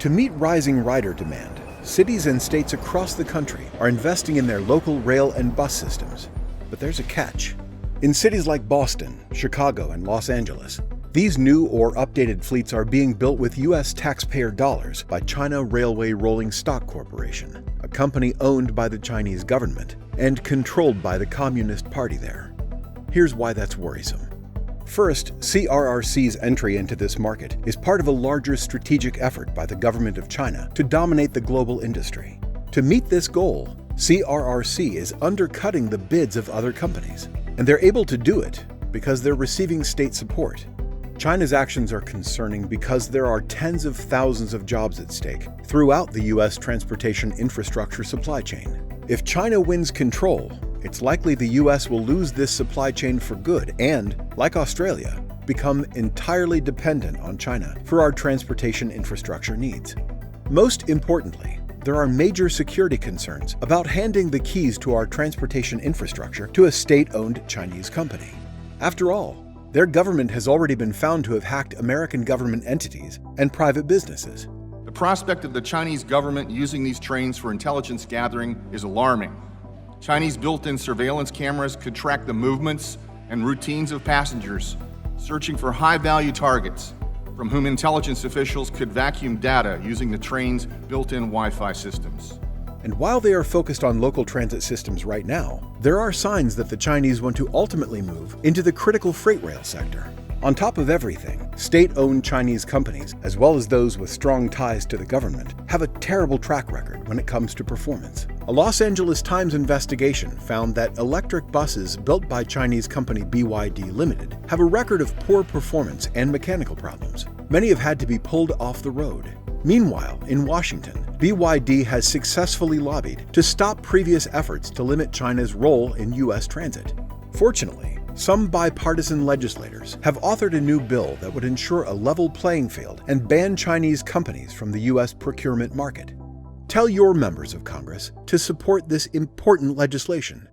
To meet rising rider demand, cities and states across the country are investing in their local rail and bus systems. But there's a catch. In cities like Boston, Chicago, and Los Angeles, these new or updated fleets are being built with U.S. taxpayer dollars by China Railway Rolling Stock Corporation, a company owned by the Chinese government and controlled by the Communist Party there. Here's why that's worrisome. First, CRRC's entry into this market is part of a larger strategic effort by the government of China to dominate the global industry. To meet this goal, CRRC is undercutting the bids of other companies, and they're able to do it because they're receiving state support. China's actions are concerning because there are tens of thousands of jobs at stake throughout the U.S. transportation infrastructure supply chain. If China wins control, it's likely the U.S. will lose this supply chain for good and, like Australia, become entirely dependent on China for our transportation infrastructure needs. Most importantly, there are major security concerns about handing the keys to our transportation infrastructure to a state-owned Chinese company. After all, their government has already been found to have hacked American government entities and private businesses. The prospect of the Chinese government using these trains for intelligence gathering is alarming. Chinese built-in surveillance cameras could track the movements and routines of passengers, searching for high-value targets, from whom intelligence officials could vacuum data using the train's built-in Wi-Fi systems. And while they are focused on local transit systems right now, there are signs that the Chinese want to ultimately move into the critical freight rail sector. On top of everything, state-owned Chinese companies, as well as those with strong ties to the government, have a terrible track record when it comes to performance. A Los Angeles Times investigation found that electric buses built by Chinese company BYD Limited have a record of poor performance and mechanical problems. Many have had to be pulled off the road. Meanwhile, in Washington, BYD has successfully lobbied to stop previous efforts to limit China's role in U.S. transit. Fortunately, some bipartisan legislators have authored a new bill that would ensure a level playing field and ban Chinese companies from the U.S. procurement market. Tell your members of Congress to support this important legislation.